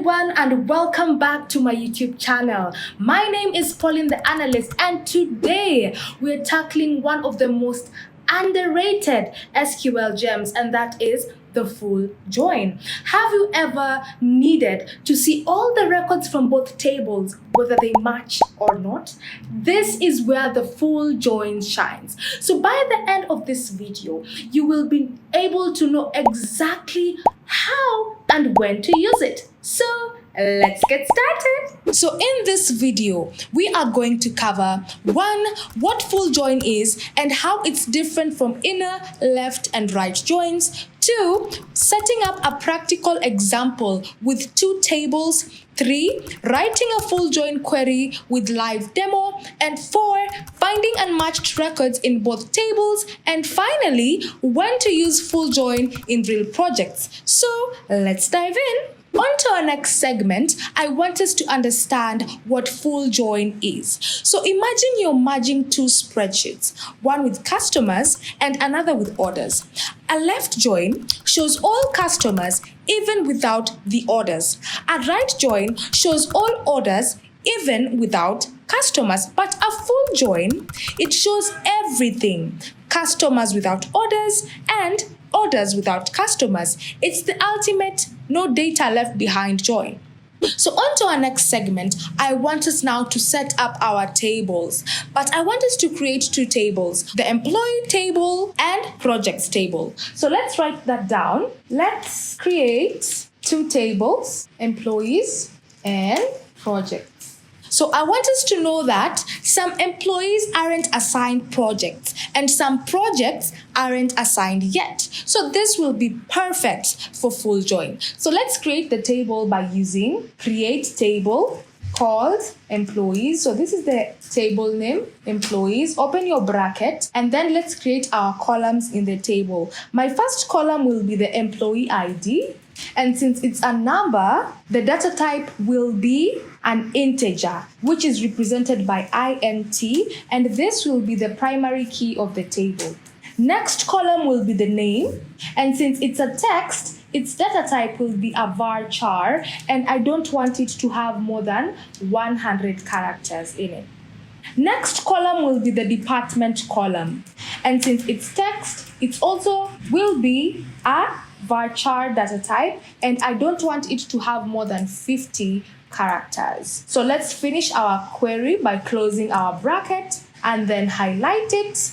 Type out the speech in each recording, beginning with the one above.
everyone, and welcome back to my YouTube channel. My name is Pauline the Analyst, and today we're tackling one of the most underrated SQL gems, and that is the full join. Have you ever needed to see all the records from both tables, whether they match or not? This is where the full join shines. So by the end of this video, you will be able to know exactly how and when to use it. So let's get started. So in this video, we are going to cover 1, what full join is and how it's different from inner, left, and right joins. 2, setting up a practical example with 2 tables. 3, writing a full join query with live demo. And 4, finding unmatched records in both tables. And finally, when to use full join in real projects. So let's dive in. On to our next segment, I want us to understand what full join is. So imagine you're merging 2 spreadsheets, one with customers and another with orders. A left join shows all customers even without the orders. A right join shows all orders even without customers. But a full join, it shows everything: customers without orders and orders without customers. It's the ultimate no data left behind join. So on to our next segment, I want us now to set up our tables. But I want us to create 2 tables: the employee table and projects table. So let's write that down. Let's create 2 tables: employees and projects. So I want us to know that some employees aren't assigned projects and some projects aren't assigned yet. So this will be perfect for full join. So let's create the table by using create table called employees. So this is the table name, employees. Open your bracket and then let's create our columns in the table. My first column will be the employee ID. And since it's a number, the data type will be an integer, which is represented by int, and this will be the primary key of the table. Next column will be the name, and since it's a text, its data type will be a varchar, and I don't want it to have more than 100 characters in it. Next column will be the department column, and since it's text, it also will be a varchar data type, and I don't want it to have more than 50 characters. So let's finish our query by closing our bracket and then highlight it,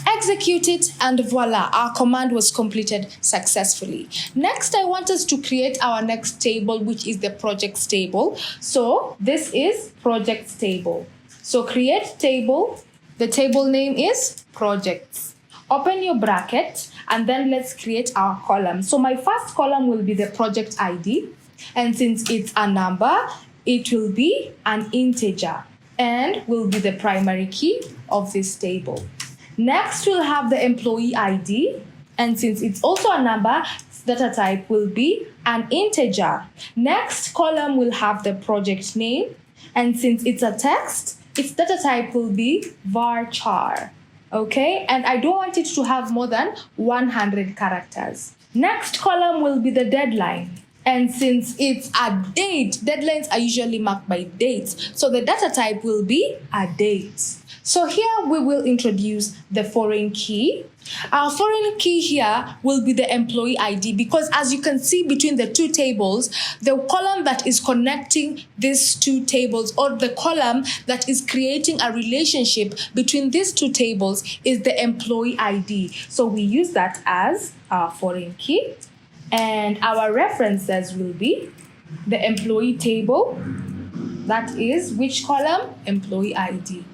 execute it, and voila, our command was completed successfully. Next, I want us to create our next table, which is the projects table. So this is projects table. So create table, the table name is projects. Open your bracket and then let's create our column. So my first column will be the project ID, and since it's a number, it will be an integer and will be the primary key of this table. Next, we'll have the employee ID, and since it's also a number, its data type will be an integer. Next column will have the project name, and since it's a text, its data type will be varchar. Okay, and I don't want it to have more than 100 characters. Next column will be the deadline. And since it's a date, deadlines are usually marked by dates. So the data type will be a date. So here we will introduce the foreign key. Our foreign key here will be the employee ID, because as you can see between the 2 tables, the column that is connecting these 2 tables, or the column that is creating a relationship between these 2 tables, is the employee ID. So we use that as our foreign key. And our references will be the employee table. That is which column? Employee ID.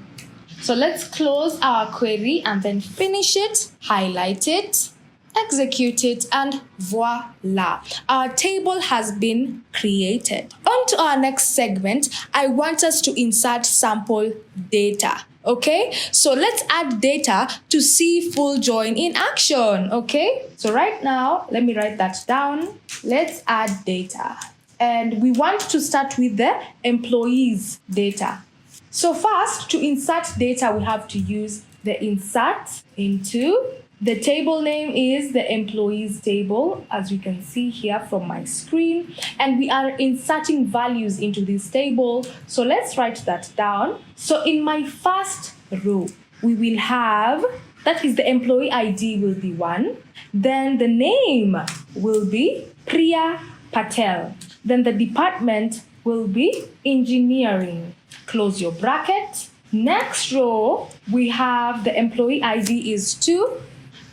So let's close our query and then finish it, highlight it, execute it, and voila, our table has been created. On to our next segment, I want us to insert sample data. Okay, so let's add data to see full join in action. Okay, so right now, let me write that down. Let's add data. And we want to start with the employees data. So first, to insert data, we have to use the insert into The table name is the employees table, as you can see here from my screen. And we are inserting values into this table. So let's write that down. So in my first row, we will have, that is the employee ID will be 1. Then the name will be Priya Patel. Then the department will be engineering. Close your bracket. Next row, we have the employee ID is 2.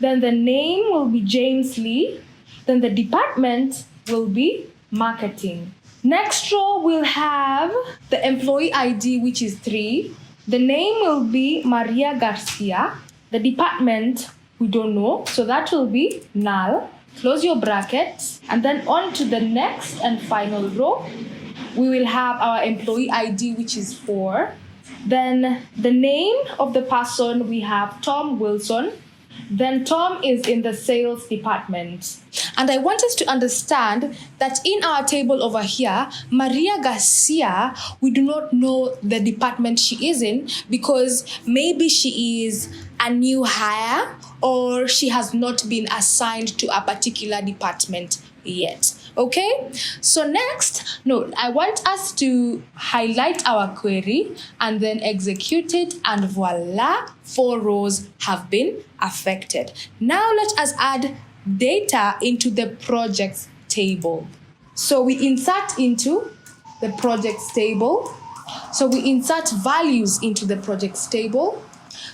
Then the name will be James Lee. Then the department will be marketing. Next row, we'll have the employee ID, which is 3. The name will be Maria Garcia. The department, we don't know, so that will be null. Close your brackets. And then on to the next and final row, we will have our employee ID, which is 4. Then the name of the person, we have Tom Wilson. Then Tom is in the sales department. And I want us to understand that in our table over here, Maria Garcia, we do not know the department she is in because maybe she is a new hire or she has not been assigned to a particular department yet. Okay, so next, I want us to highlight our query and then execute it, and voila, 4 rows have been affected. Now let us add data into the projects table. So we insert into the projects table. So we insert values into the projects table.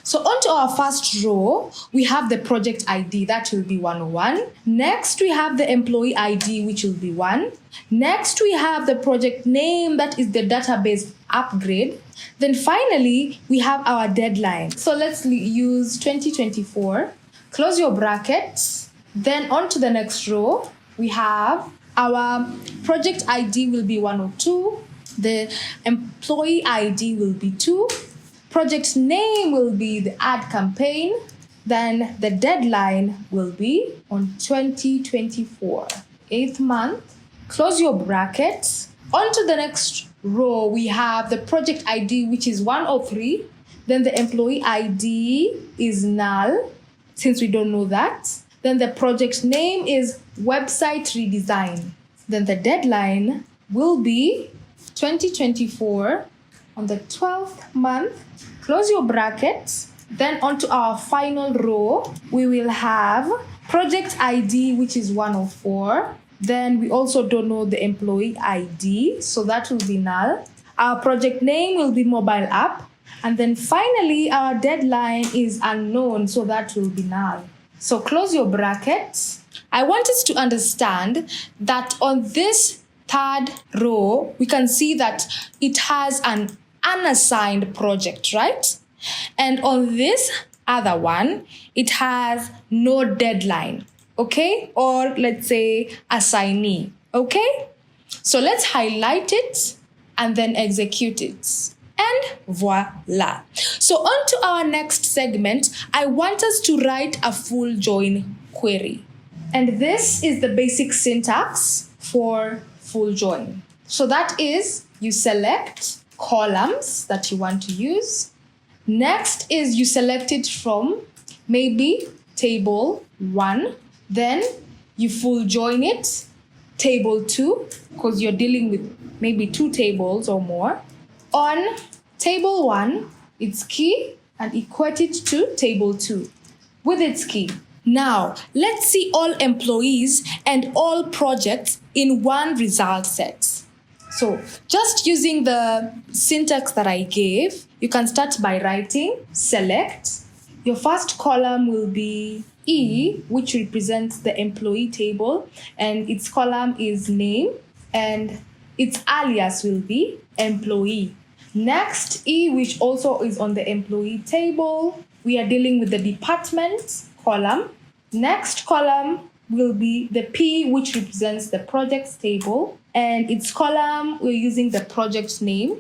So onto our first row, we have the project ID, that will be 101. Next, we have the employee ID, which will be 1. Next, we have the project name, that is the database upgrade. Then finally, we have our deadline. So let's use 2024. Close your brackets. Then onto the next row, we have our project ID will be 102. The employee ID will be 2. Project name will be the ad campaign. Then the deadline will be on 2024, 8th month. Close your brackets. On to the next row, we have the project ID, which is 103. Then the employee ID is null, since we don't know that. Then the project name is website redesign. Then the deadline will be 2024 on the 12th month. Close your brackets. Then onto our final row, we will have project ID, which is 104. Then we also don't know the employee ID, so that will be null. Our project name will be mobile app. And then finally, our deadline is unknown, so that will be null. So close your brackets. I want us to understand that on this third row, we can see that it has an unassigned project, right? And on this other one, it has no deadline, okay? Or let's say assignee, okay? So let's highlight it and then execute it. And voila. So on to our next segment, I want us to write a full join query. And this is the basic syntax for full join. So that is, you select columns that you want to use. Next is you select it from maybe table 1. Then you full join it, table 2, because you're dealing with maybe 2 tables or more. On table 1, its key, and equate it to table 2 with its key. Now, let's see all employees and all projects in one result set. So just using the syntax that I gave, you can start by writing select. Your first column will be E, which represents the employee table, and its column is name, and its alias will be employee. Next, E, which also is on the employee table, we are dealing with the department column. Next column will be the P, which represents the projects table, and its column, we're using the project name.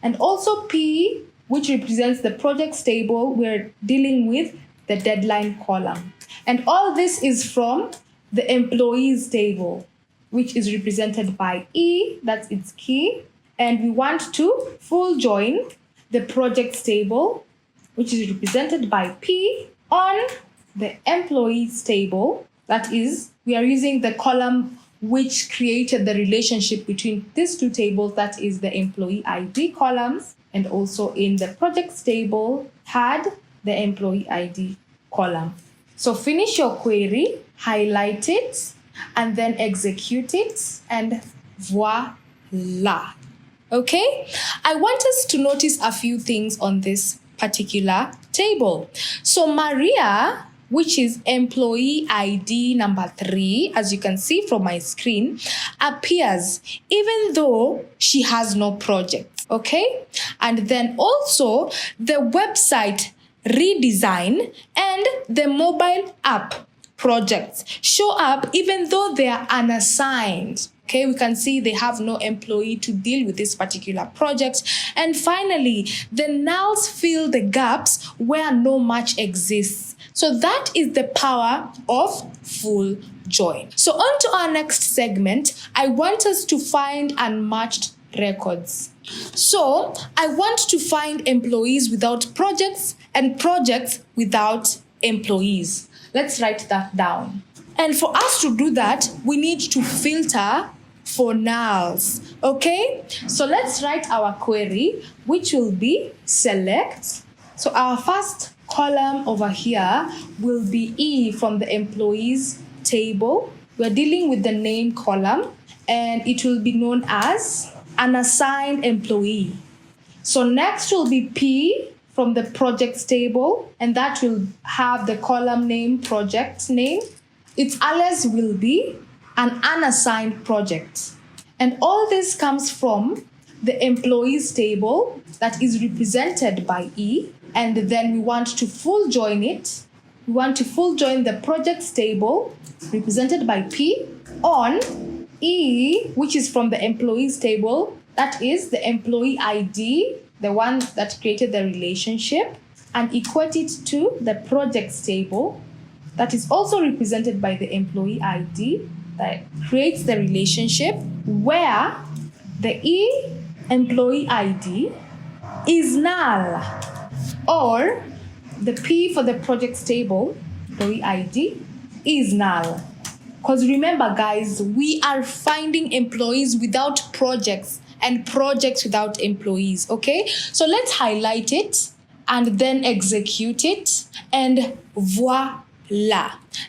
And also P, which represents the projects table, we're dealing with the deadline column. And all this is from the employees table, which is represented by E, that's its key. And we want to full join the projects table, which is represented by P, on the employees table. That is, we are using the column which created the relationship between these two tables, that is the employee ID columns, and also in the projects table had the employee ID column. So finish your query, highlight it, and then execute it, and voila. Okay? I want us to notice a few things on this particular table. So Maria, which is employee ID number 3, as you can see from my screen, appears even though she has no project. Okay? And then also the website redesign and the mobile app projects show up even though they are unassigned. Okay, we can see they have no employee to deal with this particular project. And finally, the nulls fill the gaps where no match exists. So that is the power of full join. So on to our next segment, I want us to find unmatched records. So I want to find employees without projects and projects without employees. Let's write that down. And for us to do that, we need to filter for nulls. Okay? So let's write our query, which will be select. So our first column over here will be E from the employees table. We're dealing with the name column, and it will be known as unassigned employee. So next will be P from the projects table, and that will have the column name, project name. Its alias will be an unassigned project. And all this comes from the employees table that is represented by E, and then we want to full join it. We want to full join the projects table represented by P on E, which is from the employees table, that is the employee ID, the one that created the relationship, and equate it to the projects table that is also represented by the employee ID that creates the relationship, where the E employee ID is null, or the P for the projects table, employee ID, is null. Because remember, guys, we are finding employees without projects and projects without employees, okay? So let's highlight it and then execute it, and voila.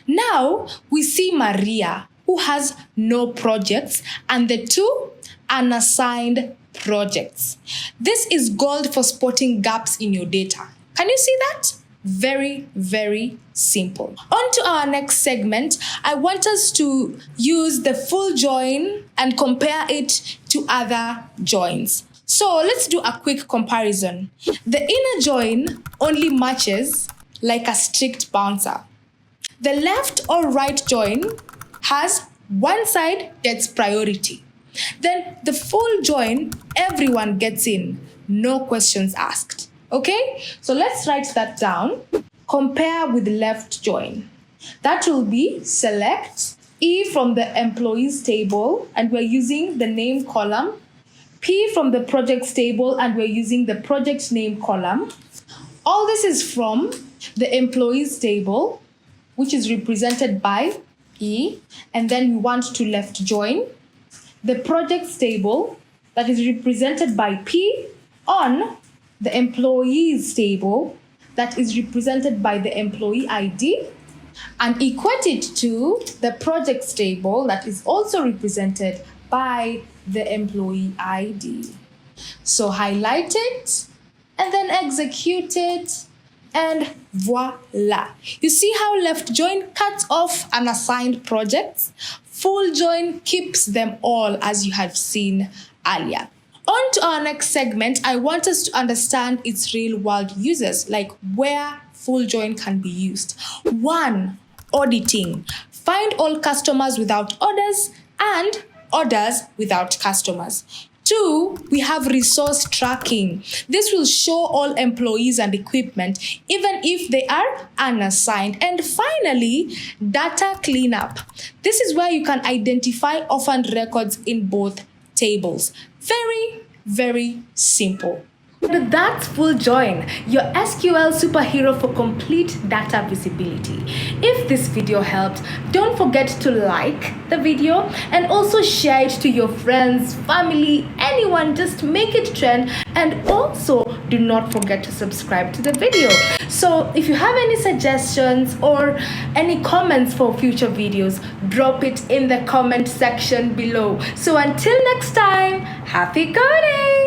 Now we see Maria, who has no projects, and the 2 unassigned projects. This is gold for spotting gaps in your data. Can you see that? Very, very simple. On to our next segment. I want us to use the full join and compare it to other joins. So let's do a quick comparison. The inner join only matches like a strict bouncer. The left or right join has one side gets priority. Then the full join, everyone gets in, no questions asked. Okay, so let's write that down. Compare with left join. That will be select E from the employees table, and we're using the name column. P from the projects table, and we're using the project name column. All this is from the employees table, which is represented by E, and then we want to left join the projects table that is represented by P on the employees table that is represented by the employee ID, and equate it to the projects table that is also represented by the employee ID. So highlight it and then execute it, and voila. You see how left join cuts off unassigned projects? Full join keeps them all, as you have seen earlier. On to our next segment, I want us to understand its real world uses, like where full join can be used. 1, auditing. Find all customers without orders and orders without customers. 2, we have resource tracking. This will show all employees and equipment, even if they are unassigned. And finally, data cleanup. This is where you can identify orphaned records in both tables. Very, very simple. That's full join, your SQL superhero for complete data visibility. If this video helped, don't forget to like the video and also share it to your friends, family, anyone. Just make it trend, and also do not forget to subscribe to the video. So if you have any suggestions or any comments for future videos, drop it in the comment section below. So until next time, happy coding!